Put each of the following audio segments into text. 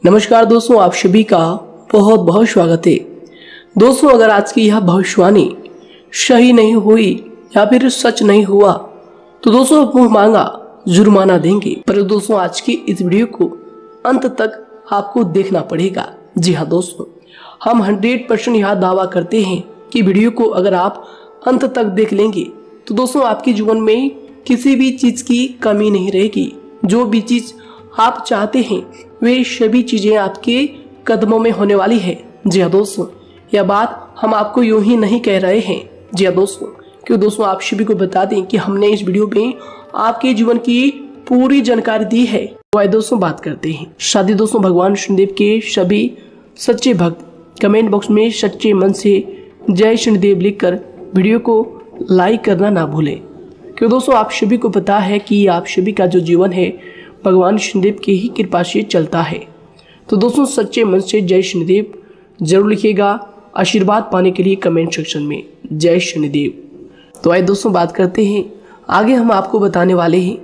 नमस्कार दोस्तों, आप सभी का बहुत बहुत स्वागत है। दोस्तों, अगर आज की यह भविष्यवाणी सही नहीं हुई या फिर सच नहीं हुआ तो दोस्तों मुंह मांगा जुर्माना देंगे। पर दोस्तों, आज की इस वीडियो को अंत तक आपको देखना पड़ेगा। जी हाँ दोस्तों, हम 100% यह दावा करते हैं कि वीडियो को अगर आप अंत तक देख लेंगे तो दोस्तों आपके जीवन में किसी भी चीज की कमी नहीं रहेगी। जो भी चीज आप चाहते हैं वे सभी चीजें आपके कदमों में होने वाली है। जी हाँ दोस्तों, यह बात हम आपको यूं ही नहीं कह रहे हैं। जी हाँ दोस्तों, क्यों दोस्तों आप सभी को बता दें कि हमने इस वीडियो में आपके जीवन की पूरी जानकारी दी है। तो आइए दोस्तों बात करते हैं। शादी दोस्तों, भगवान शनिदेव के सभी सच्चे भक्त कमेंट बॉक्स में सच्चे मन से जय शनिदेव लिखकर वीडियो को लाइक करना ना भूलें। क्यों दोस्तों आप सभी को पता है कि आप सभी का जो जीवन है भगवान शनिदेव की ही कृपा से चलता है। तो दोस्तों सच्चे मन से जय शनिदेव जरूर लिखिएगा आशीर्वाद पाने के लिए कमेंट सेक्शन में जय शनिदेव। तो आइए दोस्तों बात करते हैं। आगे हम आपको बताने वाले हैं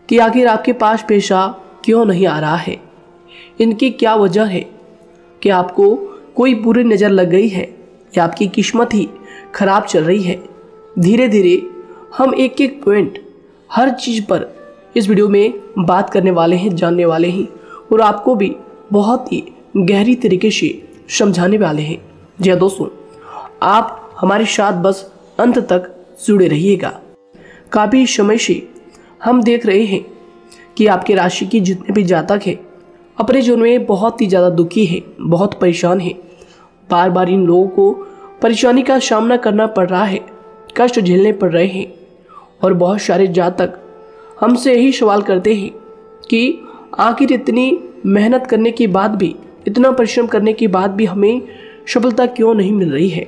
कि आखिर आपके पास पैसा क्यों नहीं आ रहा है, इनकी क्या वजह है। कि आपको कोई बुरी नज़र लग गई है या आपकी किस्मत ही खराब चल रही है। धीरे धीरे हम एक एक पॉइंट हर चीज़ पर इस वीडियो में बात करने वाले हैं, जानने वाले हैं और आपको भी बहुत ही गहरी तरीके से समझाने वाले हैं। जी हाँ दोस्तों, आप हमारे साथ बस अंत तक जुड़े रहिएगा। काफ़ी समय से हम देख रहे हैं कि आपके राशि की जितने भी जातक हैं अपने जीवन में बहुत ही ज़्यादा दुखी है, बहुत परेशान है। बार बार इन लोगों को परेशानी का सामना करना पड़ रहा है, कष्ट झेलने पड़ रहे हैं। और बहुत सारे जातक हमसे यही सवाल करते हैं कि आखिर इतनी मेहनत करने के बाद भी, इतना परिश्रम करने के बाद भी हमें सफलता क्यों नहीं मिल रही है,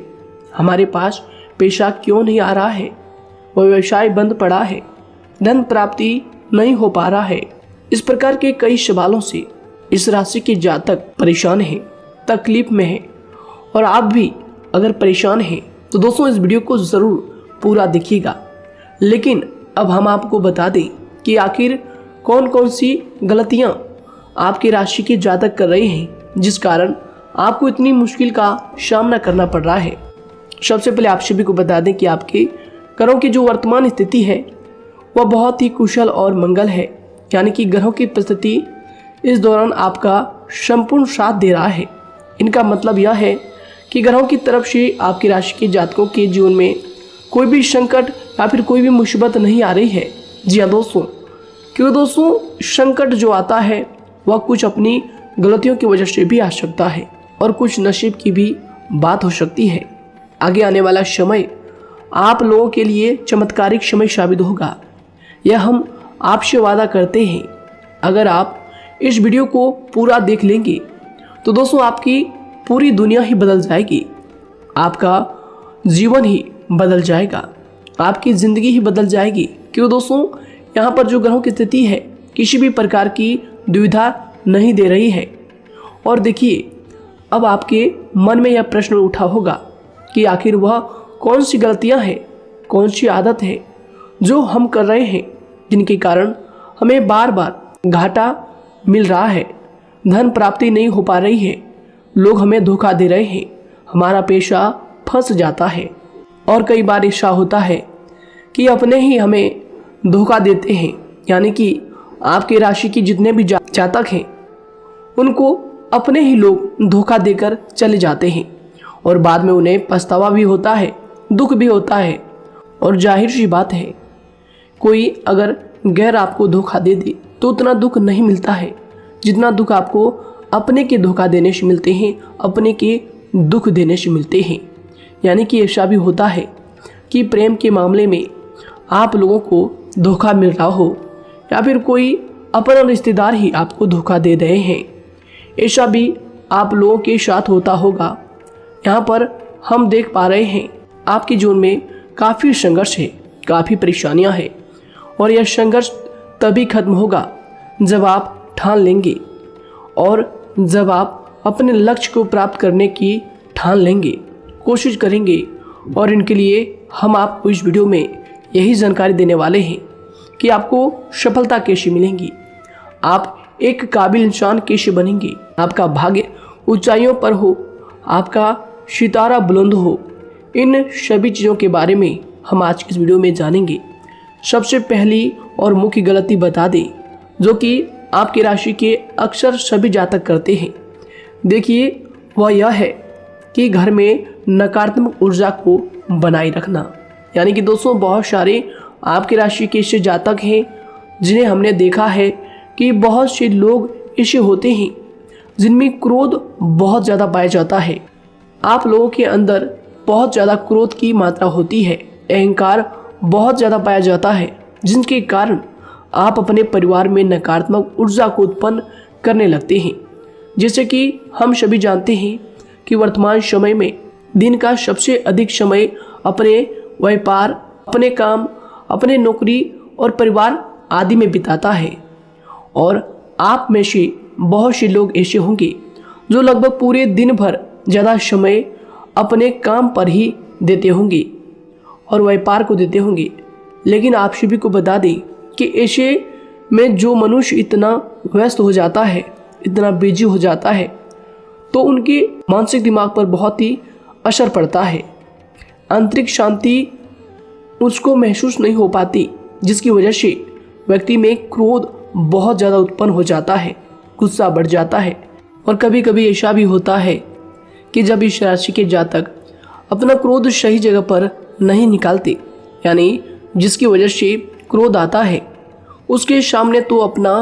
हमारे पास पैसा क्यों नहीं आ रहा है, वह व्यवसाय बंद पड़ा है, धन प्राप्ति नहीं हो पा रहा है। इस प्रकार के कई सवालों से इस राशि के जातक परेशान हैं, तकलीफ में हैं। और आप भी अगर परेशान हैं तो दोस्तों इस वीडियो को ज़रूर पूरा देखिएगा। लेकिन अब हम आपको बता दें कि आखिर कौन कौन सी गलतियां आपके राशि के जातक कर रहे हैं जिस कारण आपको इतनी मुश्किल का सामना करना पड़ रहा है। सबसे पहले आप सभी को बता दें कि आपके ग्रहों की जो वर्तमान स्थिति है वह बहुत ही कुशल और मंगल है, यानी कि ग्रहों की परिस्थिति इस दौरान आपका संपूर्ण साथ दे रहा है। इनका मतलब यह है कि ग्रहों की तरफ से आपकी राशि के जातकों के जीवन में कोई भी संकट या फिर कोई भी मुसीबत नहीं आ रही है। जी हाँ दोस्तों, क्यों दोस्तों संकट जो आता है वह कुछ अपनी गलतियों की वजह से भी आ सकता है और कुछ नसीब की भी बात हो सकती है। आगे आने वाला समय आप लोगों के लिए चमत्कारिक समय साबित होगा, यह हम आपसे वादा करते हैं। अगर आप इस वीडियो को पूरा देख लेंगे तो दोस्तों आपकी पूरी दुनिया ही बदल जाएगी, आपका जीवन ही बदल जाएगा, आपकी ज़िंदगी ही बदल जाएगी। क्यों दोस्तों यहाँ पर जो ग्रहों की स्थिति है किसी भी प्रकार की दुविधा नहीं दे रही है। और देखिए, अब आपके मन में यह प्रश्न उठा होगा कि आखिर वह कौन सी गलतियाँ हैं, कौन सी आदत है जो हम कर रहे हैं जिनके कारण हमें बार बार घाटा मिल रहा है, धन प्राप्ति नहीं हो पा रही है, लोग हमें धोखा दे रहे हैं, हमारा पैसा फंस जाता है। और कई बार ऐसा होता है कि अपने ही हमें धोखा देते हैं, यानी कि आपके राशि की जितने भी जातक हैं उनको अपने ही लोग धोखा देकर चले जाते हैं और बाद में उन्हें पछतावा भी होता है, दुख भी होता है। और जाहिर सी बात है, कोई अगर गैर आपको धोखा दे दे तो उतना दुख नहीं मिलता है जितना दुख आपको अपने के धोखा देने से मिलते हैं, अपने के दुख देने से मिलते हैं। यानी कि ऐसा भी होता है कि प्रेम के मामले में आप लोगों को धोखा मिल रहा हो या फिर कोई अपना रिश्तेदार ही आपको धोखा दे रहे हैं, ऐसा भी आप लोगों के साथ होता होगा। यहाँ पर हम देख पा रहे हैं आपके जीवन में काफ़ी संघर्ष है, काफ़ी परेशानियाँ हैं और यह संघर्ष तभी खत्म होगा जब आप ठान लेंगे और जब आप अपने लक्ष्य को प्राप्त करने की ठान लेंगे, कोशिश करेंगे। और इनके लिए हम आपको इस वीडियो में यही जानकारी देने वाले हैं कि आपको सफलता कैसे मिलेंगी। आप एक काबिल इंसान कैसे बनेंगे, आपका भाग्य ऊंचाइयों पर हो, आपका सितारा बुलंद हो, इन सभी चीज़ों के बारे में हम आज की इस वीडियो में जानेंगे। सबसे पहली और मुख्य गलती बता दें जो कि आपकी राशि के अक्सर सभी जातक करते हैं। देखिए, वह यह है कि घर में नकारात्मक ऊर्जा को बनाए रखना। यानी कि दोस्तों, बहुत सारे आपकी राशि के ऐसे जातक हैं जिन्हें हमने देखा है कि बहुत से लोग ऐसे होते हैं जिनमें क्रोध बहुत ज़्यादा पाया जाता है। आप लोगों के अंदर बहुत ज़्यादा क्रोध की मात्रा होती है, अहंकार बहुत ज़्यादा पाया जाता है, जिनके कारण आप अपने परिवार में नकारात्मक ऊर्जा को उत्पन्न करने लगते हैं। जैसे कि हम सभी जानते हैं कि वर्तमान समय में दिन का सबसे अधिक समय अपने व्यापार, अपने काम, अपने नौकरी और परिवार आदि में बिताता है। और आप में से बहुत से लोग ऐसे होंगे जो लगभग पूरे दिन भर ज़्यादा समय अपने काम पर ही देते होंगे और व्यापार को देते होंगे। लेकिन आप सभी को बता दें कि ऐसे में जो मनुष्य इतना व्यस्त हो जाता है, इतना बिजी हो जाता है, तो उनके मानसिक दिमाग पर बहुत ही असर पड़ता है। आंतरिक शांति उसको महसूस नहीं हो पाती, जिसकी वजह से व्यक्ति में क्रोध बहुत ज़्यादा उत्पन्न हो जाता है, गुस्सा बढ़ जाता है। और कभी कभी ऐसा भी होता है कि जब इस राशि के जातक अपना क्रोध सही जगह पर नहीं निकालते, यानी जिसकी वजह से क्रोध आता है, उसके सामने तो अपना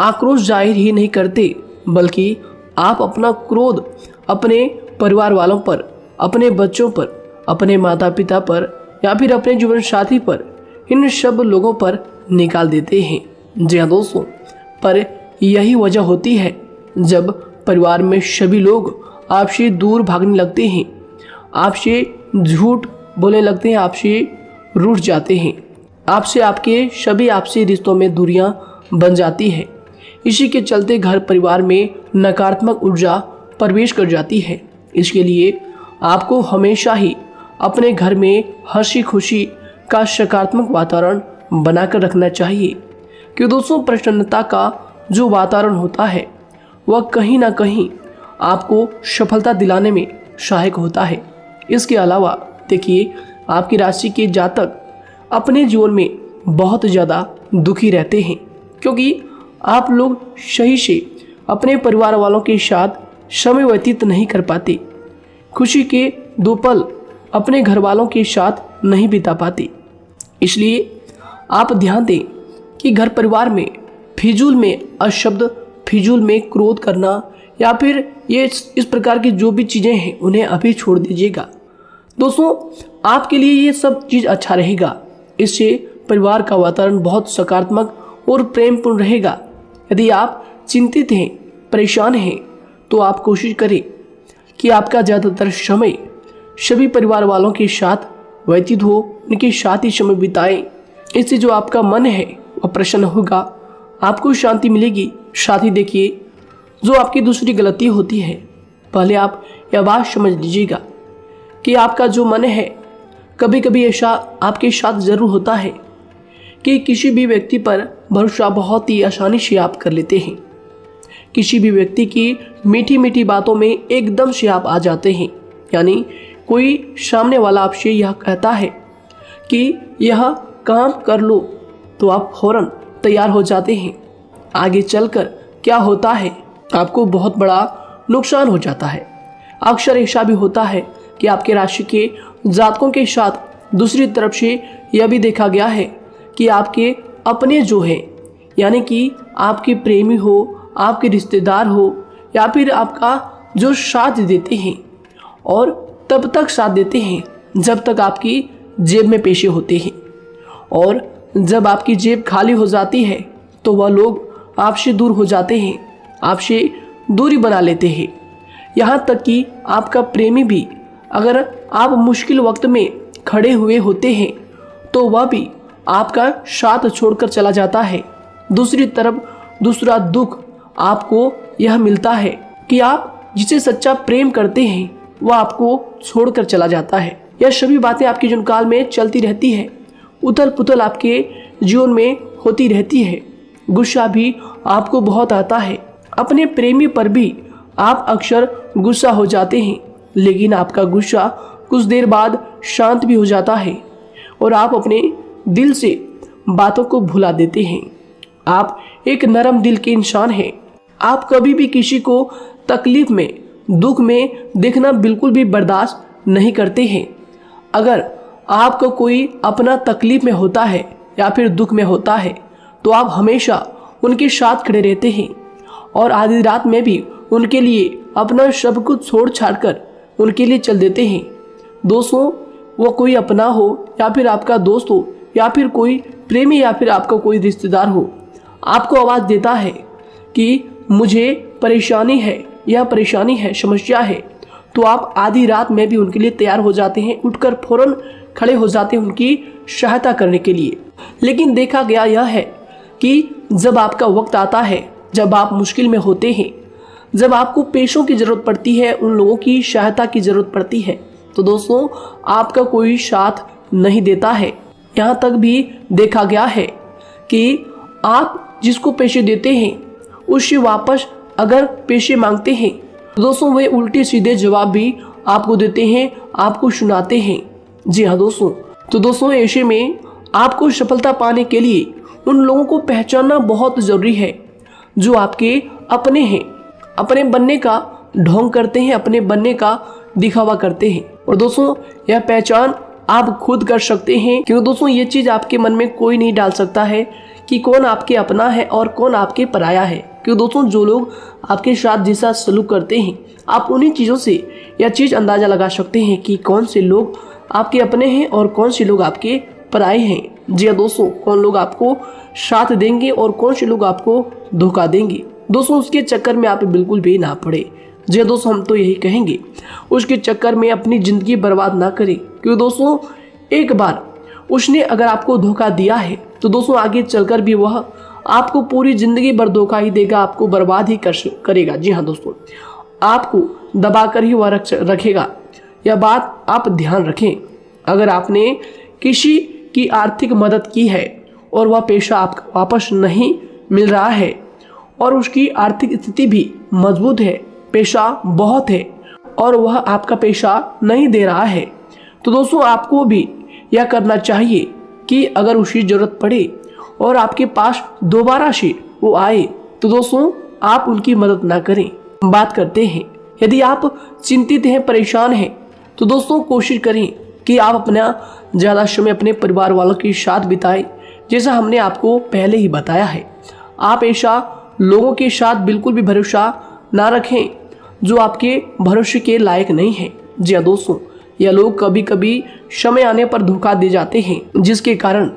आक्रोश जाहिर ही नहीं करते, बल्कि आप अपना क्रोध अपने परिवार वालों पर, अपने बच्चों पर, अपने माता पिता पर या फिर अपने जीवन साथी पर, इन सब लोगों पर निकाल देते हैं। जी हाँ दोस्तों, पर यही वजह होती है जब परिवार में सभी लोग आपसे दूर भागने लगते हैं, आपसे झूठ बोलने लगते हैं, आपसे रूठ जाते हैं, आपसे आपके सभी आपसी रिश्तों में दूरियां बन जाती है। इसी के चलते घर परिवार में नकारात्मक ऊर्जा प्रवेश कर जाती है। इसके लिए आपको हमेशा ही अपने घर में हंसी खुशी का सकारात्मक वातावरण बनाकर रखना चाहिए। कि दोस्तों, प्रसन्नता का जो वातावरण होता है वह कहीं ना कहीं आपको सफलता दिलाने में सहायक होता है। इसके अलावा देखिए, आपकी राशि के जातक अपने जीवन में बहुत ज़्यादा दुखी रहते हैं, क्योंकि आप लोग सही से अपने परिवार वालों के साथ समय व्यतीत नहीं कर पाते, खुशी के दो पल अपने घर वालों के साथ नहीं बिता पाते। इसलिए आप ध्यान दें कि घर परिवार में फिजूल में अशब्द, फिजूल में क्रोध करना या फिर ये इस प्रकार की जो भी चीज़ें हैं उन्हें अभी छोड़ दीजिएगा। दोस्तों, आपके लिए ये सब चीज़ अच्छा रहेगा। इससे परिवार का वातावरण बहुत सकारात्मक और प्रेमपूर्ण रहेगा। यदि आप चिंतित हैं, परेशान हैं, तो आप कोशिश करें कि आपका ज़्यादातर समय सभी परिवार वालों के साथ व्यतीत हो, उनके साथ ही समय बिताएं। इससे जो आपका मन है वह प्रसन्न होगा, आपको शांति मिलेगी। साथ ही देखिए, जो आपकी दूसरी गलती होती है, पहले आप यह बात समझ लीजिएगा कि आपका जो मन है, कभी कभी ऐसा आपके साथ ज़रूर होता है कि किसी भी व्यक्ति पर भरोसा बहुत ही आसानी से आप कर लेते हैं। किसी भी व्यक्ति की मीठी मीठी बातों में एकदम से आप आ जाते हैं। यानी कोई सामने वाला आपसे यह कहता है कि यह काम कर लो, तो आप फौरन तैयार हो जाते हैं। आगे चलकर क्या होता है, आपको बहुत बड़ा नुकसान हो जाता है। अक्सर ऐसा भी होता है कि आपके राशि के जातकों के साथ दूसरी तरफ से यह भी देखा गया है कि आपके अपने जो हैं, यानी कि आपके प्रेमी हो, आपके रिश्तेदार हो या फिर आपका जो साथ देते हैं, और तब तक साथ देते हैं जब तक आपकी जेब में पैसे होते हैं, और जब आपकी जेब खाली हो जाती है तो वह लोग आपसे दूर हो जाते हैं, आपसे दूरी बना लेते हैं। यहाँ तक कि आपका प्रेमी भी, अगर आप मुश्किल वक्त में खड़े हुए होते हैं तो वह भी आपका साथ छोड़कर चला जाता है। दूसरी तरफ दूसरा दुख आपको यह मिलता है कि आप जिसे सच्चा प्रेम करते हैं वह आपको छोड़कर चला जाता है। यह सभी बातें आपके जीवन काल में चलती रहती है, उथल पुथल आपके जीवन में होती रहती है। गुस्सा भी आपको बहुत आता है। अपने प्रेमी पर भी आप अक्सर गुस्सा हो जाते हैं, लेकिन आपका गुस्सा कुछ देर बाद शांत भी हो जाता है और आप अपने दिल से बातों को भुला देते हैं। आप एक नरम दिल के इंसान हैं। आप कभी भी किसी को तकलीफ में, दुख में देखना बिल्कुल भी बर्दाश्त नहीं करते हैं। अगर आपको कोई अपना तकलीफ में होता है या फिर दुख में होता है तो आप हमेशा उनके साथ खड़े रहते हैं और आधी रात में भी उनके लिए अपना सब कुछ छोड़ छाड़ कर उनके लिए चल देते हैं। दोस्तों, वो कोई अपना हो या फिर आपका दोस्त हो या फिर कोई प्रेमी या फिर आपका कोई रिश्तेदार हो, आपको आवाज़ देता है कि मुझे परेशानी है, यह परेशानी है, समस्या है, तो आप आधी रात में भी उनके लिए तैयार हो जाते हैं, उठकर फौरन खड़े हो जाते हैं उनकी सहायता करने के लिए। लेकिन देखा गया यह है कि जब आपका वक्त आता है, जब आप मुश्किल में होते हैं, जब आपको पैसों की ज़रूरत पड़ती है, उन लोगों की सहायता की ज़रूरत पड़ती है, तो दोस्तों आपका कोई साथ नहीं देता है। यहाँ तक भी देखा गया है कि आप जिसको पैसे देते हैं उससे वापस अगर पैसे मांगते हैं तो दोस्तों वे उल्टे सीधे जवाब भी आपको देते हैं, आपको सुनाते हैं। जी हाँ दोस्तों, तो दोस्तों ऐसे में आपको सफलता पाने के लिए उन लोगों को पहचानना बहुत ज़रूरी है जो आपके अपने हैं, अपने बनने का ढोंग करते हैं, अपने बनने का दिखावा करते हैं। और दोस्तों यह पहचान आप खुद कर सकते हैं, क्योंकि दोस्तों ये चीज़ आपके मन में कोई नहीं डाल सकता है कि कौन आपके अपना है और कौन आपके पराया है। क्योंकि दोस्तों जो लोग आपके साथ जैसा सलूक करते हैं, आप उन्हीं चीज़ों से यह चीज़ अंदाज़ा लगा सकते हैं कि कौन से लोग आपके अपने हैं और कौन से लोग आपके पराए हैं। जी हाँ दोस्तों, कौन लोग आपको साथ देंगे और कौन से लोग आपको धोखा देंगे। दोस्तों उसके चक्कर में आप बिल्कुल भी ना पड़े। जी दोस्तों, हम तो यही कहेंगे उसके चक्कर में अपनी ज़िंदगी बर्बाद ना करें, क्योंकि दोस्तों एक बार उसने अगर आपको धोखा दिया है तो दोस्तों आगे चलकर भी वह आपको पूरी ज़िंदगी भर धोखा ही देगा, आपको बर्बाद ही करेगा। जी हाँ दोस्तों, आपको दबा कर ही वह रखेगा। यह बात आप ध्यान रखें। अगर आपने किसी की आर्थिक मदद की है और वह पैसा आपको वापस नहीं मिल रहा है और उसकी आर्थिक स्थिति भी मजबूत है, पैसा बहुत है और वह आपका पैसा नहीं दे रहा है, तो दोस्तों आपको भी यह करना चाहिए कि अगर उसकी ज़रूरत पड़े और आपके पास दोबारा से वो आए तो दोस्तों आप उनकी मदद ना करें। बात करते हैं, यदि आप चिंतित हैं, परेशान हैं, तो दोस्तों कोशिश करें कि आप अपना ज़्यादा समय अपने परिवार वालों के साथ बिताएं, जैसा हमने आपको पहले ही बताया है। आप ऐसा लोगों के साथ बिल्कुल भी भरोसा ना रखें जो आपके भरोसे के लायक नहीं है। जी हाँ दोस्तों, यह लोग कभी कभी समय आने पर धोखा दे जाते हैं, जिसके कारण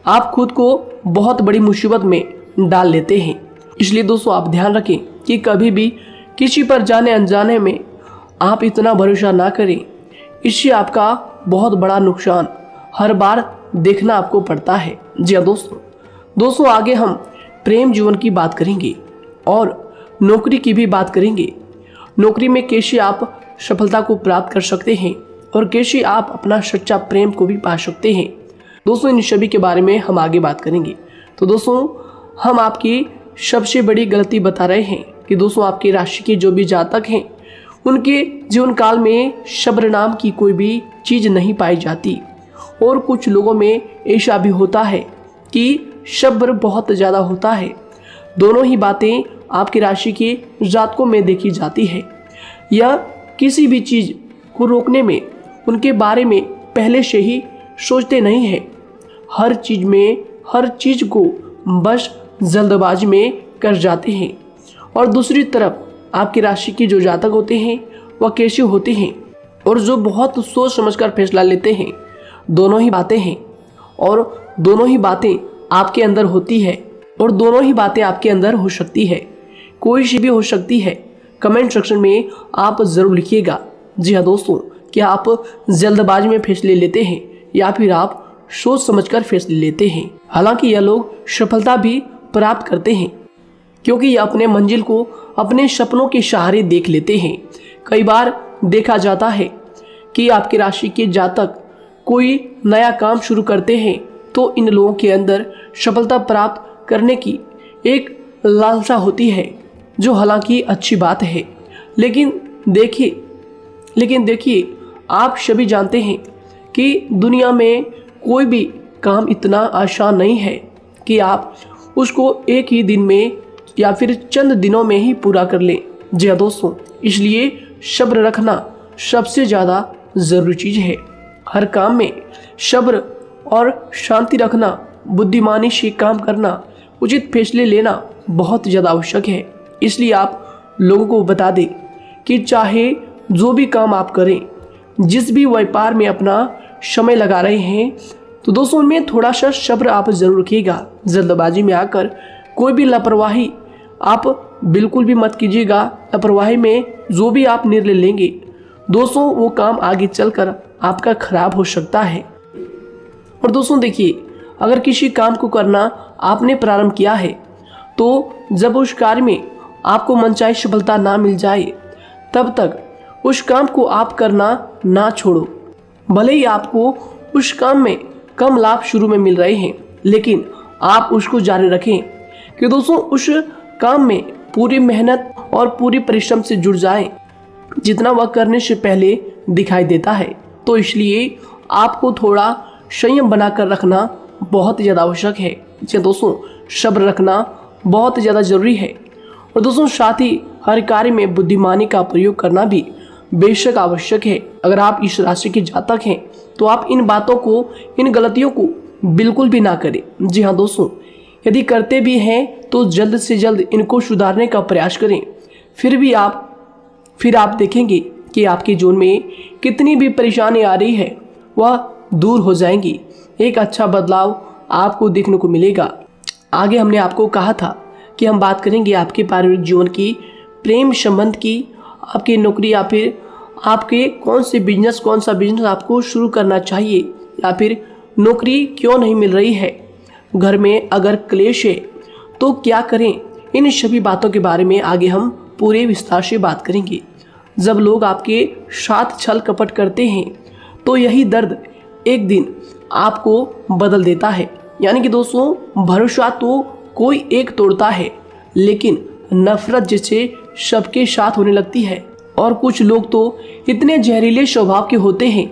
आप खुद को बहुत बड़ी मुसीबत में डाल लेते हैं। इसलिए दोस्तों आप ध्यान रखें कि कभी भी किसी पर जाने अनजाने में आप इतना भरोसा ना करें, इससे आपका बहुत बड़ा नुकसान हर बार देखना आपको पड़ता है। जी हाँ दोस्तों आगे हम प्रेम जीवन की बात करेंगे और नौकरी की भी बात करेंगे। नौकरी में कैसे आप सफलता को प्राप्त कर सकते हैं और कैसे आप अपना सच्चा प्रेम को भी पा सकते हैं। दोस्तों इन सभी के बारे में हम आगे बात करेंगे। तो दोस्तों हम आपकी सबसे बड़ी गलती बता रहे हैं कि दोस्तों आपकी राशि के जो भी जातक हैं उनके जीवन काल में सब्र नाम की कोई भी चीज़ नहीं पाई जाती, और कुछ लोगों में ऐसा भी होता है कि सब्र बहुत ज़्यादा होता है। दोनों ही बातें आपकी राशि के जातकों में देखी जाती है। या किसी भी चीज़ को रोकने में उनके बारे में पहले से ही सोचते नहीं हैं, हर चीज़ को बस जल्दबाजी में कर जाते हैं। और दूसरी तरफ आपकी राशि के जो जातक होते हैं वह कैसे होते हैं और जो बहुत सोच समझकर फैसला लेते हैं। दोनों ही बातें हैं और दोनों ही बातें आपके अंदर होती है और दोनों ही बातें आपके अंदर हो सकती है, कोई सी भी हो सकती है। कमेंट सेक्शन में आप ज़रूर लिखिएगा। जी हाँ दोस्तों, क्या आप जल्दबाजी में फैसले लेते हैं या फिर आप सोच समझकर फैसले लेते हैं। हालांकि यह लोग सफलता भी प्राप्त करते हैं क्योंकि यह अपने मंजिल को अपने सपनों के सहारे देख लेते हैं। कई बार देखा जाता है कि आपकी राशि के जातक कोई नया काम शुरू करते हैं तो इन लोगों के अंदर सफलता प्राप्त करने की एक लालसा होती है, जो हालांकि अच्छी बात है, लेकिन देखिए आप सभी जानते हैं कि दुनिया में कोई भी काम इतना आसान नहीं है कि आप उसको एक ही दिन में या फिर चंद दिनों में ही पूरा कर लें। जी हाँ दोस्तों, इसलिए सब्र रखना सबसे ज़्यादा ज़रूरी चीज़ है। हर काम में सब्र और शांति रखना, बुद्धिमानी से काम करना, उचित फैसले लेना बहुत ज़्यादा आवश्यक है। इसलिए आप लोगों को बता दें कि चाहे जो भी काम आप करें, जिस भी व्यापार में अपना समय लगा रहे हैं, तो दोस्तों उनमें थोड़ा सा सब्र आप जरूर रखिएगा। जल्दबाजी में आकर कोई भी लापरवाही आप बिल्कुल भी मत कीजिएगा। लापरवाही में जो भी आप निर्णय लेंगे दोस्तों, वो काम आगे चलकर आपका खराब हो सकता है। और दोस्तों देखिए, अगर किसी काम को करना आपने प्रारंभ किया है, तो जब उस कार्य में आपको मनचाही सफलता ना मिल जाए, तब तक उस काम को आप करना ना छोड़ो। भले ही आपको उस काम में कम लाभ शुरू में मिल रहे हैं, लेकिन आप उसको जारी रखें कि दोस्तों उस काम में पूरी मेहनत और पूरी परिश्रम से जुड़ जाए, जितना वह करने से पहले दिखाई देता है। तो इसलिए आपको थोड़ा संयम बनाकर रखना बहुत ज़्यादा आवश्यक है। इसलिए दोस्तों सब्र रखना बहुत ज़्यादा ज़रूरी है। और दोस्तों साथ ही हर कार्य में बुद्धिमानी का प्रयोग करना भी बेशक आवश्यक है। अगर आप इस राशि के जातक हैं, तो आप इन बातों को, इन गलतियों को बिल्कुल भी ना करें। जी हाँ दोस्तों, यदि करते भी हैं तो जल्द से जल्द इनको सुधारने का प्रयास करें। फिर आप देखेंगे कि आपके जीवन में कितनी भी परेशानी आ रही है, वह दूर हो जाएंगी। एक अच्छा बदलाव आपको देखने को मिलेगा। आगे हमने आपको कहा था कि हम बात करेंगे आपके पारिवारिक जीवन की, प्रेम संबंध की, आपकी नौकरी या फिर आपके कौन सा बिजनेस आपको शुरू करना चाहिए, या फिर नौकरी क्यों नहीं मिल रही है, घर में अगर क्लेश है तो क्या करें। इन सभी बातों के बारे में आगे हम पूरे विस्तार से बात करेंगे। जब लोग आपके साथ छल कपट करते हैं, तो यही दर्द एक दिन आपको बदल देता है। यानी कि दोस्तों भरोसा तो कोई एक तोड़ता है, लेकिन नफरत जैसे सबके साथ होने लगती है। और कुछ लोग तो इतने जहरीले स्वभाव के होते हैं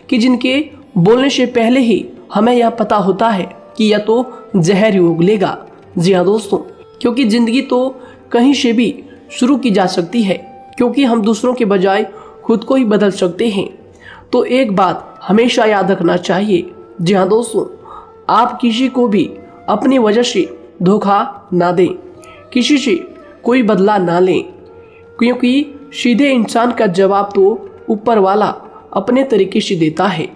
कि जिनके बोलने से पहले ही हमें यह पता होता है कि यह तो जहर ही उगलेगा। जी हाँ दोस्तों, क्योंकि ज़िंदगी तो कहीं से भी शुरू की जा सकती है, क्योंकि हम दूसरों के बजाय खुद को ही बदल सकते हैं। तो एक बात हमेशा याद रखना चाहिए। जी हाँ दोस्तों, आप किसी को भी अपनी वजह से धोखा ना दें, किसी से कोई बदला ना लें, क्योंकि सीधे इंसान का जवाब तो ऊपर वाला अपने तरीके से देता है।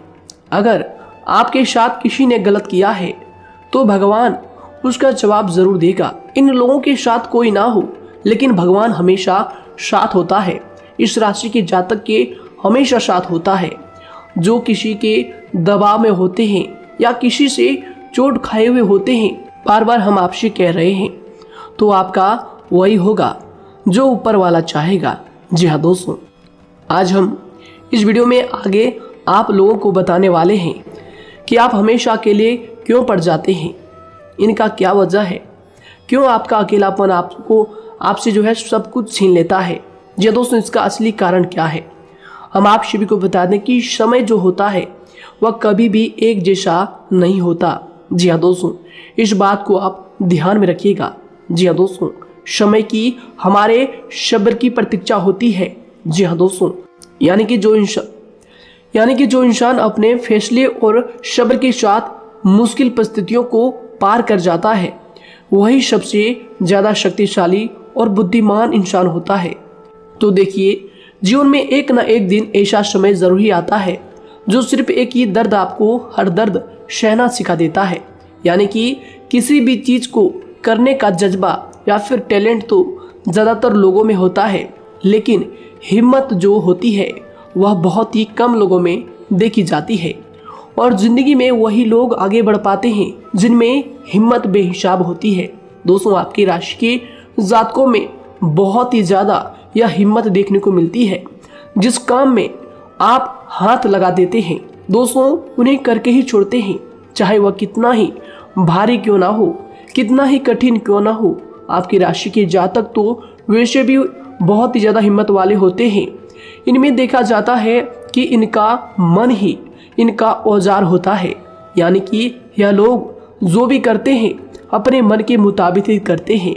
अगर आपके साथ किसी ने गलत किया है, तो भगवान उसका जवाब जरूर देगा। इन लोगों के साथ कोई ना हो, लेकिन भगवान हमेशा साथ होता है। इस राशि के जातक के हमेशा साथ होता है। जो किसी के दबाव में होते हैं या किसी से चोट खाए हुए होते हैं, बार बार हम आपसे कह रहे हैं, तो आपका वही होगा जो ऊपर वाला चाहेगा। जी हाँ दोस्तों, आज हम इस वीडियो में आगे आप लोगों को बताने वाले हैं कि आप हमेशा अकेले क्यों पड़ जाते हैं, इनका क्या वजह है, क्यों आपका अकेलापन आपसे जो है सब कुछ छीन लेता है। जी दोस्तों, इसका असली कारण क्या है, हम आप सभी को बता दें कि समय जो होता है वह कभी भी एक जैसा नहीं होता। जी हाँ दोस्तों, इस बात को आप ध्यान में रखिएगा। जी हाँ दोस्तों, समय की हमारे सब्र की प्रतीक्षा होती है। जी हाँ दोस्तों, यानी कि जो इंसान अपने फैसले और सब्र के साथ मुश्किल परिस्थितियों को पार कर जाता है, वही सबसे ज़्यादा शक्तिशाली और बुद्धिमान इंसान होता है। तो देखिए, जीवन में एक ना एक दिन ऐसा समय जरूर ही आता है जो सिर्फ एक ही दर्द आपको हर दर्द सहना सिखा देता है। यानी कि किसी भी चीज़ को करने का जज्बा या फिर टैलेंट तो ज़्यादातर लोगों में होता है, लेकिन हिम्मत जो होती है वह बहुत ही कम लोगों में देखी जाती है। और ज़िंदगी में वही लोग आगे बढ़ पाते हैं जिनमें हिम्मत बेहिसाब होती है। दोस्तों, आपकी राशि के जातकों में बहुत ही ज़्यादा यह हिम्मत देखने को मिलती है। जिस काम में आप हाथ लगा देते हैं दोस्तों, उन्हें करके ही छोड़ते हैं, चाहे वह कितना ही भारी क्यों ना हो, कितना ही कठिन क्यों ना हो, आपकी राशि के जातक तो वैसे भी बहुत ही ज़्यादा हिम्मत वाले होते हैं। इनमें देखा जाता है कि इनका मन ही इनका औजार होता है, यानी कि यह लोग जो भी करते हैं अपने मन के मुताबिक ही करते हैं।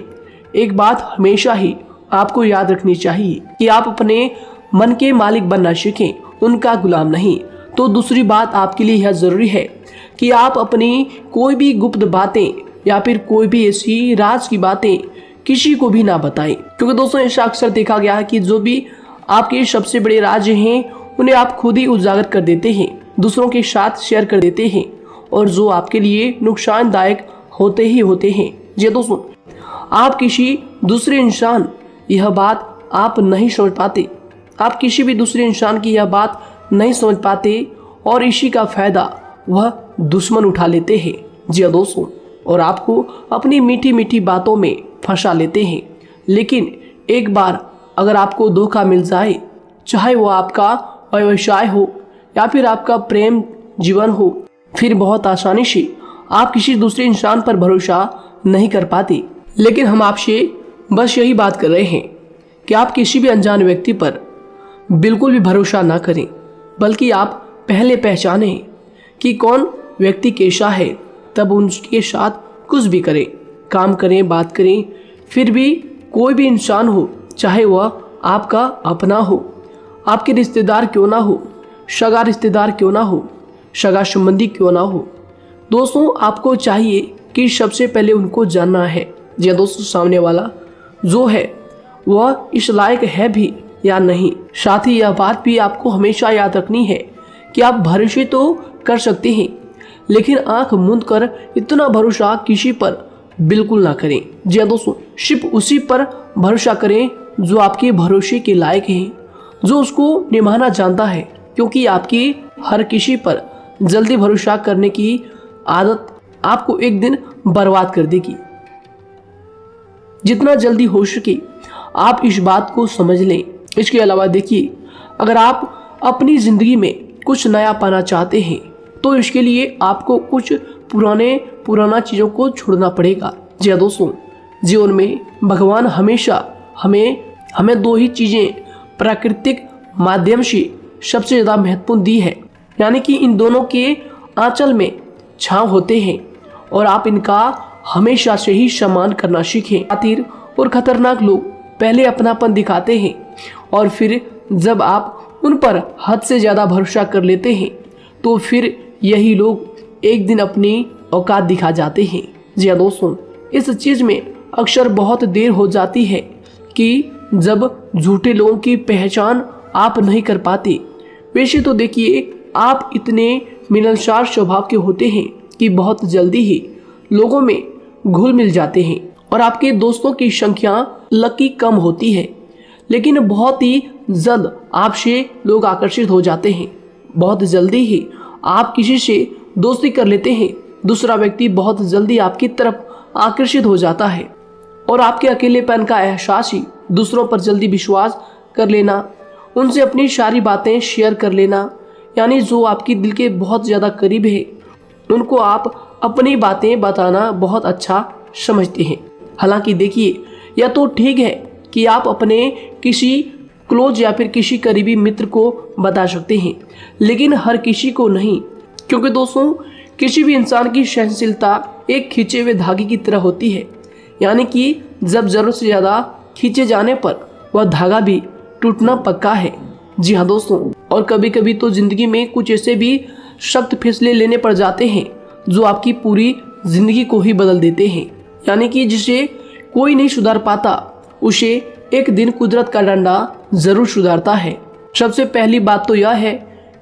एक बात हमेशा ही आपको याद रखनी चाहिए कि आप अपने मन के मालिक बनना सीखें, उनका गुलाम नहीं। तो दूसरी बात आपके लिए यह ज़रूरी है कि आप अपनी कोई भी गुप्त बातें या फिर कोई भी ऐसी राज की बातें किसी को भी ना बताएं, क्योंकि दोस्तों ऐसा अक्सर देखा गया है कि जो भी आपके सबसे बड़े राज हैं उन्हें आप खुद ही उजागर कर देते हैं, दूसरों के साथ शेयर कर देते हैं, और जो आपके लिए नुकसानदायक होते ही होते हैं। जी दोस्तों, आप किसी दूसरे इंसान यह बात आप नहीं समझ पाते, आप किसी भी दूसरे इंसान की यह बात नहीं समझ पाते, और इसी का फायदा वह दुश्मन उठा लेते हैं। जी दोस्तों, और आपको अपनी मीठी मीठी बातों में फंसा लेते हैं। लेकिन एक बार अगर आपको धोखा मिल जाए, चाहे वो आपका व्यवसाय हो या फिर आपका प्रेम जीवन हो, फिर बहुत आसानी से आप किसी दूसरे इंसान पर भरोसा नहीं कर पाते। लेकिन हम आपसे बस यही बात कर रहे हैं कि आप किसी भी अनजान व्यक्ति पर बिल्कुल भी भरोसा ना करें, बल्कि आप पहले पहचानें कि कौन व्यक्ति कैसा है, तब उनके साथ कुछ भी करें, काम करें, बात करें। फिर भी कोई भी इंसान हो, चाहे वह आपका अपना हो, आपके रिश्तेदार क्यों ना हो, सगा रिश्तेदार क्यों ना हो, सगा संबंधी क्यों ना हो, दोस्तों आपको चाहिए कि सबसे पहले उनको जानना है जी दोस्तों सामने वाला जो है वह इस लायक है भी या नहीं। साथ ही यह बात भी आपको हमेशा याद रखनी है कि आप भरोसे तो कर सकते हैं, लेकिन आंख मूंद कर इतना भरोसा किसी पर बिल्कुल ना करें। जी दोस्तों, सिर्फ उसी पर भरोसा करें जो आपके भरोसे के लायक है, जो उसको निभाना जानता है, क्योंकि आपकी हर किसी पर जल्दी भरोसा करने की आदत आपको एक दिन बर्बाद कर देगी। जितना जल्दी हो सके आप इस बात को समझ लें। इसके अलावा देखिए, अगर आप अपनी ज़िंदगी में कुछ नया पाना चाहते हैं तो इसके लिए आपको कुछ पुराना चीज़ों को छोड़ना पड़ेगा। जी दोस्तों, जीवन में भगवान हमेशा हमें दो ही चीज़ें प्राकृतिक माध्यम से सबसे ज़्यादा महत्वपूर्ण दी है, यानी कि इन दोनों के आंचल में छांव होते हैं, और आप इनका हमेशा से ही सम्मान करना सीखें। खातिर और खतरनाक लोग पहले अपनापन दिखाते हैं, और फिर जब आप उन पर हद से ज़्यादा भरोसा कर लेते हैं तो फिर यही लोग एक दिन अपनी औकात दिखा जाते हैं। जी हाँ दोस्तों, इस चीज़ में अक्सर बहुत देर हो जाती है कि जब झूठे लोगों की पहचान आप नहीं कर पाते। वैसे तो देखिए, आप इतने मिलनसार स्वभाव के होते हैं कि बहुत जल्दी ही लोगों में घुल मिल जाते हैं, और आपके दोस्तों की संख्या लकी कम होती है, लेकिन बहुत ही जल्द आपसे लोग आकर्षित हो जाते हैं। बहुत जल्दी ही आप किसी से दोस्ती कर लेते हैं, दूसरा व्यक्ति बहुत जल्दी आपकी तरफ आकर्षित हो जाता है, और आपके अकेलेपन का एहसास ही दूसरों पर जल्दी विश्वास कर लेना, उनसे अपनी सारी बातें शेयर कर लेना, यानी जो आपकी दिल के बहुत ज़्यादा करीब है उनको आप अपनी बातें बताना बहुत अच्छा समझते हैं। हालांकि देखिए, यह तो ठीक है कि आप अपने किसी क्लोज या फिर किसी करीबी मित्र को बता सकते हैं, लेकिन हर किसी को नहीं, क्योंकि दोस्तों किसी भी इंसान की सहनशीलता एक खींचे हुए धागे की तरह होती है, यानी कि जब ज़रूरत से ज़्यादा खींचे जाने पर वह धागा भी टूटना पक्का है। जी हाँ दोस्तों, और कभी कभी तो ज़िंदगी में कुछ ऐसे भी सख्त फैसले लेने पड़ जाते हैं जो आपकी पूरी ज़िंदगी को ही बदल देते हैं, यानी कि जिसे कोई नहीं सुधार पाता उसे एक दिन कुदरत का डंडा ज़रूर सुधारता है। सबसे पहली बात तो यह है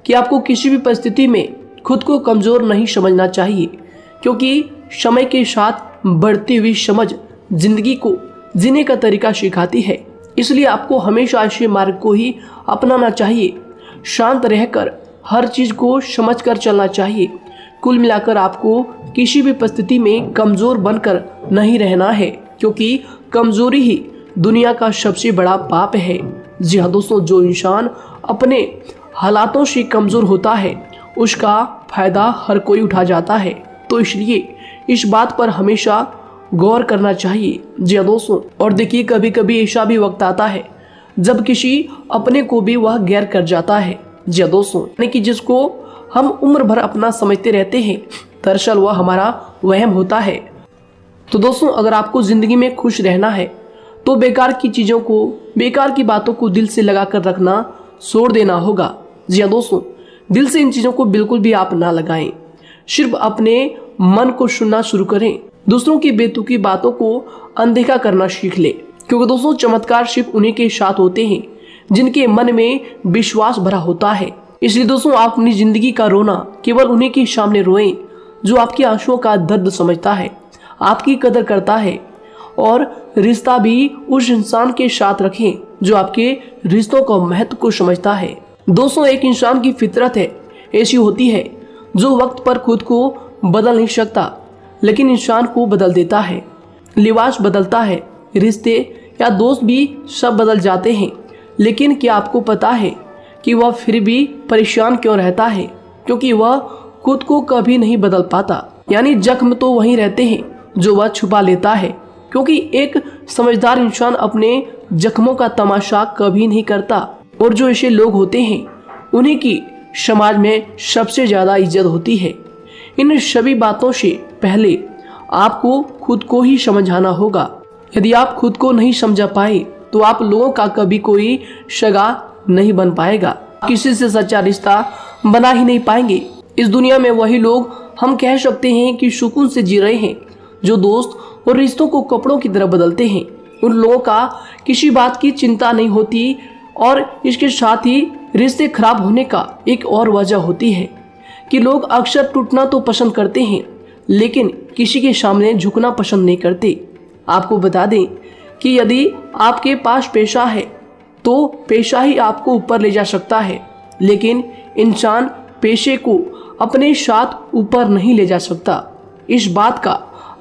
कि आपको किसी भी परिस्थिति में खुद को कमज़ोर नहीं समझना चाहिए, क्योंकि समय के साथ बढ़ती हुई समझ जिंदगी को जीने का तरीका सिखाती है। इसलिए आपको हमेशा ऐसे मार्ग को ही अपनाना चाहिए, शांत रहकर हर चीज़ को समझकर चलना चाहिए। कुल मिलाकर आपको किसी भी परिस्थिति में कमज़ोर बनकर नहीं रहना है, क्योंकि कमज़ोरी ही दुनिया का सबसे बड़ा पाप है। जी हाँ दोस्तों, जो इंसान अपने हालातों से कमज़ोर होता है उसका फ़ायदा हर कोई उठा जाता है। तो इसलिए इस बात पर हमेशा गौर करना चाहिए। जी हाँ दोस्तों, और देखिए कभी कभी ऐसा भी वक्त आता है जब किसी अपने को भी वह गैर कर जाता है। जी हाँ दोस्तों, यानी कि जिसको हम उम्र भर अपना समझते रहते हैं, दरअसल वह हमारा वहम होता है। तो दोस्तों, अगर आपको जिंदगी में खुश रहना है तो बेकार की चीजों को, बेकार की बातों को दिल से लगा कर रखना छोड़ देना होगा। जी हाँ दोस्तों, दिल से इन चीजों को बिल्कुल भी आप ना लगाएं। सिर्फ अपने मन को सुनना शुरू करें। दूसरों की बेतुकी बातों को अनदेखा करना सीख ले, क्योंकि दोस्तों चमत्कार सिर्फ उन्हीं के साथ होते हैं जिनके मन में विश्वास भरा होता है। इसलिए दोस्तों, आप अपनी जिंदगी का रोना केवल उन्हीं के सामने रोएं जो आपके आंसुओं का दर्द समझता है, आपकी कदर करता है, और रिश्ता भी उस इंसान के साथ रखें जो आपके रिश्तों का महत्व को समझता है। दोस्तों, एक इंसान की फितरत है, ऐसी होती है जो वक्त पर खुद को बदल नहीं सकता, लेकिन इंसान को बदल देता है। लिबास बदलता है, रिश्ते या दोस्त भी सब बदल जाते हैं, लेकिन क्या आपको पता है कि वह फिर भी परेशान क्यों रहता है? क्योंकि वह खुद को कभी नहीं बदल पाता। यानी जख्म तो वहीं रहते हैं जो वह छुपा लेता है, क्योंकि एक समझदार इंसान अपने जख्मों का तमाशा कभी नहीं करता। और जो ऐसे लोग होते हैं उन्हीं की समाज में सबसे ज्यादा इज्जत होती है। इन सभी बातों से पहले आपको खुद को ही समझाना होगा। यदि आप खुद को नहीं समझा पाए तो आप लोगों का कभी कोई सगा नहीं बन पाएगा, किसी से सच्चा रिश्ता बना ही नहीं पाएंगे। इस दुनिया में वही लोग हम कह सकते हैं कि सुकून से जी रहे हैं जो दोस्त और रिश्तों को कपड़ों की तरह बदलते हैं। उन लोगों का किसी बात की चिंता नहीं होती, और इसके साथ ही रिश्ते खराब होने का एक और वजह होती है कि लोग अक्सर टूटना तो पसंद करते हैं, लेकिन किसी के सामने झुकना पसंद नहीं करते। आपको बता दें कि यदि आपके पास पैसा है तो पैसा ही आपको ऊपर ले जा सकता है, लेकिन इंसान पैसे को अपने साथ ऊपर नहीं ले जा सकता। इस बात का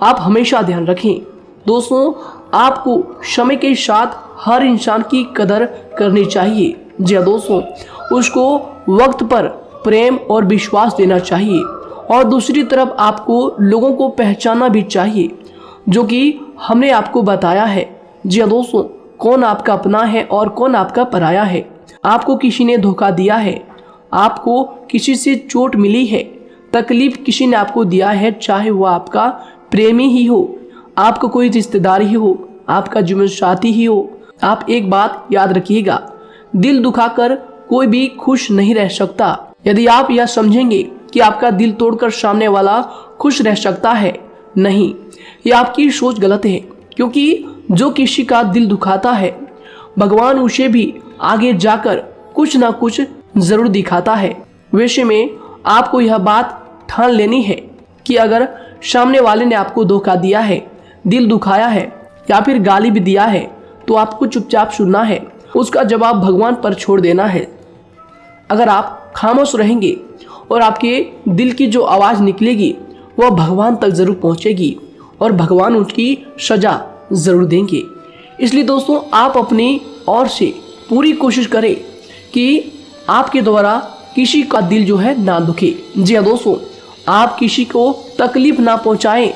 आप हमेशा ध्यान रखें। दोस्तों, आपको समय के साथ हर इंसान की कदर करनी चाहिए। जी हाँ दोस्तों, उसको वक्त पर प्रेम और विश्वास देना चाहिए, और दूसरी तरफ आपको लोगों को पहचानना भी चाहिए जो कि हमने आपको बताया है। जी हाँ दोस्तों, कौन आपका अपना है और कौन आपका पराया है। आपको किसी ने धोखा दिया है, आपको किसी से चोट मिली है, तकलीफ किसी ने आपको दिया है, चाहे वो आपका प्रेमी ही हो, आपका कोई रिश्तेदार ही हो, आपका जीवन साथी ही हो। आप एक बात याद रखिएगा, दिल दुखाकर कोई भी खुश नहीं रह सकता। यदि आप यह समझेंगे कि आपका दिल तोड़कर सामने वाला खुश रह सकता है, नहीं, यह आपकी सोच गलत है। क्योंकि जो किसी का दिल दुखाता है, भगवान उसे भी आगे जाकर कुछ ना कुछ जरूर दिखाता है। वैसे में आपको यह बात ठान लेनी है कि अगर सामने वाले ने आपको धोखा दिया है, दिल दुखाया है या फिर गाली भी दिया है, तो आपको चुपचाप सुनना है, उसका जवाब भगवान पर छोड़ देना है। अगर आप खामोश रहेंगे और आपके दिल की जो आवाज़ निकलेगी वह भगवान तक जरूर पहुंचेगी, और भगवान उसकी सजा जरूर देंगे। इसलिए दोस्तों, आप अपनी ओर से पूरी कोशिश करें कि आपके द्वारा किसी का दिल जो है ना दुखे। जी हाँ दोस्तों, आप किसी को तकलीफ ना पहुंचाएं,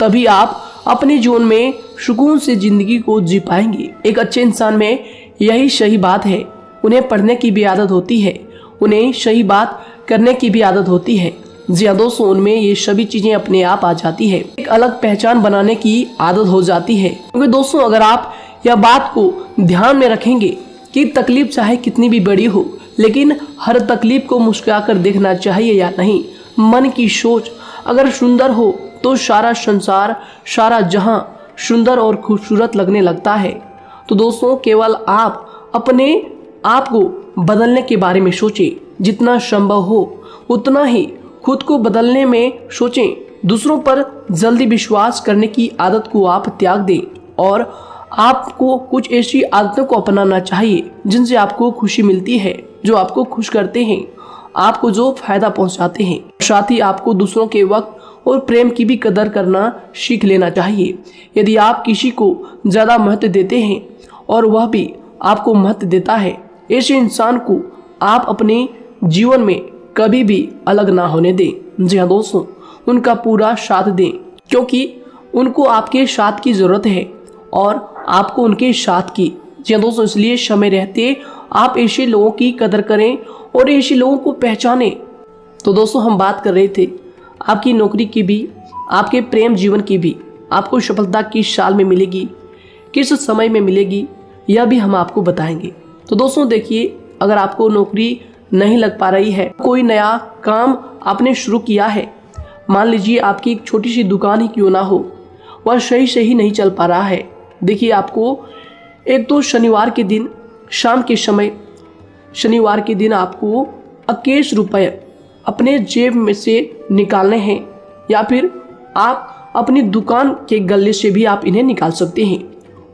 तभी आप अपने जीवन में सुकून से जिंदगी को जी पाएंगे। एक अच्छे इंसान में यही सही बात है। उन्हें पढ़ने की भी आदत होती है, उन्हें सही बात करने की भी आदत होती है। जी हाँ दोस्तों, उनमें ये सभी चीजें अपने आप आ जाती है। एक अलग पहचान बनाने की आदत हो जाती है। क्योंकि दोस्तों, अगर आप यह बात को ध्यान में रखेंगे कि तकलीफ चाहे कितनी भी बड़ी हो, लेकिन हर तकलीफ को मुस्कुराकर देखना चाहिए या नहीं। मन की सोच अगर सुंदर हो तो सारा संसार, सारा जहां सुंदर और खूबसूरत लगने लगता है। तो दोस्तों, केवल आप अपने आप को बदलने के बारे में सोचें, जितना संभव हो उतना ही खुद को बदलने में सोचें। दूसरों पर जल्दी विश्वास करने की आदत को आप त्याग दें, और आपको कुछ ऐसी आदतों को अपनाना चाहिए जिनसे आपको खुशी मिलती है, जो आपको खुश करते हैं, आपको जो फायदा पहुंचाते हैं। साथ ही आपको दूसरों के वक्त और प्रेम की भी कदर करना सीख लेना चाहिए। यदि आप किसी को ज़्यादा महत्व देते हैं और वह भी आपको महत्व देता है, ऐसे इंसान को आप अपने जीवन में कभी भी अलग ना होने दें। जी हाँ दोस्तों, उनका पूरा साथ दें, क्योंकि उनको आपके साथ की ज़रूरत है और आपको उनके साथ की। जी हाँ दोस्तों, इसलिए समय रहते आप ऐसे लोगों की कदर करें और ऐसे लोगों को पहचानें। तो दोस्तों हम बात कर रहे थे आपकी नौकरी की भी, आपके प्रेम जीवन की भी। आपको सफलता किस साल में मिलेगी, किस समय में मिलेगी, यह भी हम आपको बताएंगे। तो दोस्तों देखिए, अगर आपको नौकरी नहीं लग पा रही है, कोई नया काम आपने शुरू किया है, मान लीजिए आपकी एक छोटी सी दुकान ही क्यों ना हो, वह सही से ही नहीं चल पा रहा है। देखिए आपको एक तो शनिवार के दिन शाम के समय, शनिवार के दिन आपको 21 रुपये अपने जेब में से निकालने हैं, या फिर आप अपनी दुकान के गले से भी आप इन्हें निकाल सकते हैं।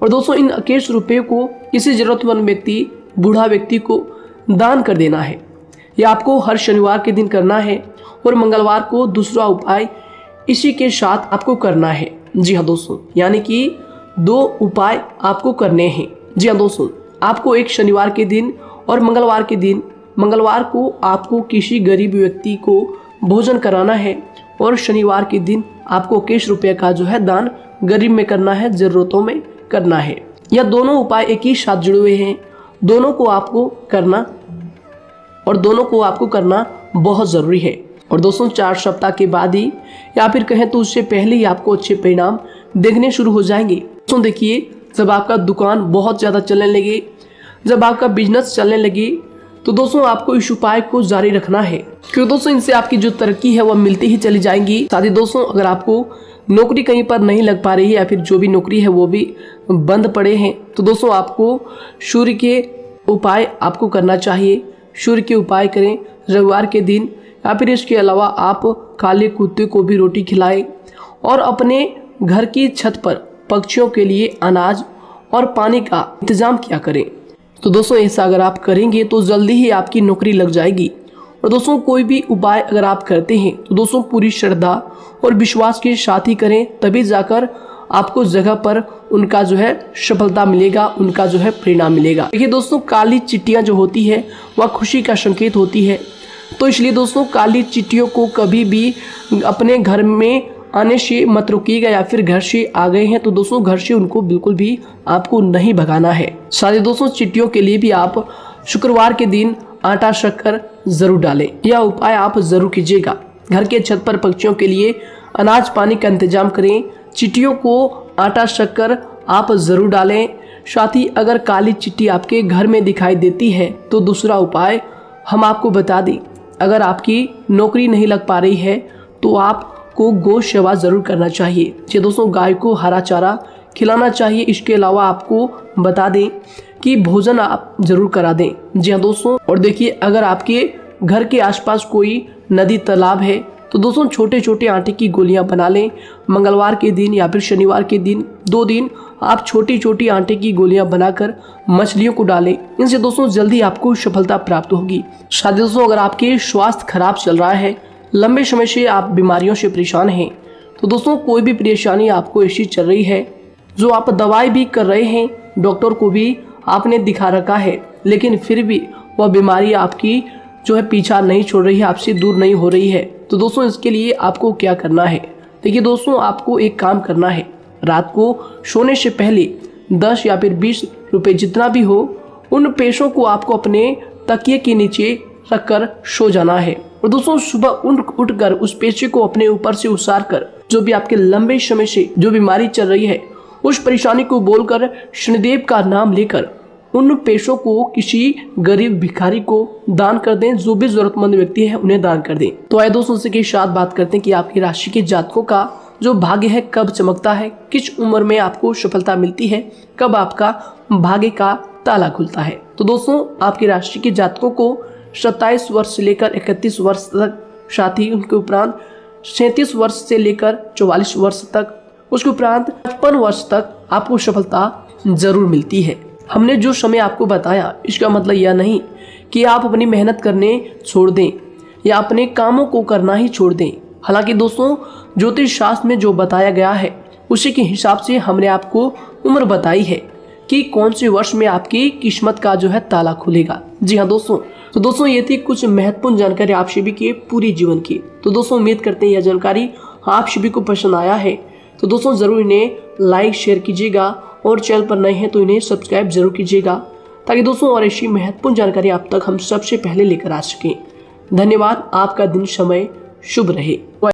और दोस्तों इन 21 रुपये को किसी ज़रूरतमंद व्यक्ति, बूढ़ा व्यक्ति को दान कर देना है। यह आपको हर शनिवार के दिन करना है और मंगलवार को दूसरा उपाय इसी के साथ आपको करना है। जी हाँ दोस्तों, यानी कि 2 उपाय आपको करने हैं। जी हाँ दोस्तों, आपको एक शनिवार के दिन और मंगलवार के दिन, मंगलवार को आपको किसी गरीब व्यक्ति को भोजन कराना है और शनिवार के दिन आपको 21 रुपये का जो है दान गरीब में करना है, ज़रूरतों में करना है। यह दोनों उपाय एक ही साथ जुड़े हुए हैं, दोनों को आपको करना और दोनों को आपको करना बहुत ज़रूरी है। और दोस्तों 4 सप्ताह के बाद ही, या फिर कहें तो उससे पहले ही आपको अच्छे परिणाम देखने शुरू हो जाएंगे। दोस्तों देखिए, जब आपका दुकान बहुत ज़्यादा चलने लगे, जब आपका बिजनेस चलने लगे, तो दोस्तों आपको इस उपाय को जारी रखना है, क्योंकि दोस्तों इनसे आपकी जो तरक्की है वह मिलती ही चली जाएंगी। साथ ही दोस्तों अगर आपको नौकरी कहीं पर नहीं लग पा रही है, या फिर जो भी नौकरी है वो भी बंद पड़े हैं, तो दोस्तों आपको सूर्य के उपाय आपको करना चाहिए। सूर्य के उपाय करें रविवार के दिन, या फिर इसके अलावा आप काले कुत्ते को भी रोटी खिलाएं और अपने घर की छत पर पक्षियों के लिए अनाज और पानी का इंतजाम किया करें। तो दोस्तों ऐसा अगर आप करेंगे तो जल्दी ही आपकी नौकरी लग जाएगी। और दोस्तों कोई भी उपाय अगर आप करते हैं तो दोस्तों पूरी श्रद्धा और विश्वास के साथ ही करें, तभी जाकर आपको जगह पर उनका जो है सफलता मिलेगा, उनका जो है परिणाम मिलेगा। देखिए दोस्तों, काली चिट्टियां जो होती है वह खुशी का संकेत होती है, तो इसलिए दोस्तों काली चिट्टियों को कभी भी अपने घर में आने से मत रोकिएगा, या फिर घर से आ गए हैं तो दोस्तों घर से उनको बिल्कुल भी आपको नहीं भगाना है। साथ दोस्तों चिट्टियों के लिए भी आप शुक्रवार के दिन आटा शक्कर जरूर डालें, यह उपाय आप जरूर कीजिएगा। घर के छत पर पक्षियों के लिए अनाज पानी का इंतजाम करें, चिट्टियों को आटा शक्कर आप जरूर डालें। साथ ही अगर काली चिट्टी आपके घर में दिखाई देती है तो दूसरा उपाय हम आपको बता दें, अगर आपकी नौकरी नहीं लग पा रही है तो आपको गौ सेवा जरूर करना चाहिए। जी दोस्तों, गाय को हरा चारा खिलाना चाहिए। इसके अलावा आपको बता दें कि भोजन आप जरूर करा दें। जी हाँ दोस्तों, और देखिए अगर आपके घर के आसपास कोई नदी तालाब है तो दोस्तों छोटे छोटे आटे की गोलियां बना लें। मंगलवार के दिन या फिर शनिवार के दिन 2 दिन आप छोटी छोटी आटे की गोलियां बनाकर मछलियों को डालें। इनसे दोस्तों जल्दी आपको सफलता प्राप्त होगी। साथ ही दोस्तों अगर आपके स्वास्थ्य खराब चल रहा है, लंबे समय से आप बीमारियों से परेशान हैं, तो दोस्तों कोई भी परेशानी आपको ऐसी चल रही है जो आप दवाई भी कर रहे हैं, डॉक्टर को भी आपने दिखा रखा है, लेकिन फिर भी वह बीमारी आपकी जो है पीछा नहीं छोड़ रही है, आपसे दूर नहीं हो रही है, तो दोस्तों इसके लिए आपको क्या करना है। देखिए दोस्तों, आपको एक काम करना है, रात को सोने से पहले 10 या फिर 20 रुपए जितना भी हो, उन पैसों को आपको अपने तकिए के नीचे रखकर सो जाना है। और दोस्तों सुबह उठकर उस पैसे को अपने ऊपर से उतार कर, जो भी आपके लंबे समय से जो बीमारी चल रही है उस परेशानी को बोलकर शनिदेव का नाम लेकर उन पैसों को किसी गरीब भिखारी को दान कर दें। जो भी जरूरतमंद व्यक्ति है उन्हें दान कर दें। तो आइए दोस्तों इसी के साथ बात करते हैं कि आपकी राशि के जातकों का जो भाग्य है कब चमकता है, किस उम्र में आपको सफलता मिलती है, कब आपका भाग्य का ताला खुलता है। तो दोस्तों आपकी राशि के जातकों को 27 वर्ष से लेकर 31 वर्ष तक, साथ ही उनके उपरांत 37 वर्ष से लेकर 44 वर्ष तक, उसके उपरांत 55 वर्ष तक आपको सफलता जरूर मिलती है। हमने जो समय आपको बताया इसका मतलब यह नहीं कि आप अपनी मेहनत करने छोड़ दें या अपने कामों को करना ही छोड़ दें। हालांकि दोस्तों ज्योतिष शास्त्र में जो बताया गया है उसी के हिसाब से हमने आपको उम्र बताई है कि कौन से वर्ष में आपकी किस्मत का जो है ताला खुलेगा। जी हाँ दोस्तों, तो दोस्तों ये थी कुछ महत्वपूर्ण जानकारी आप सभी के पूरी जीवन की। तो दोस्तों उम्मीद करते हैं यह जानकारी आप सभी को पसंद आया है। तो दोस्तों ज़रूर इन्हें लाइक शेयर कीजिएगा और चैनल पर नए हैं तो इन्हें सब्सक्राइब जरूर कीजिएगा, ताकि दोस्तों और ऐसी महत्वपूर्ण जानकारी आप तक हम सबसे पहले लेकर आ सकें। धन्यवाद। आपका दिन समय शुभ रहे।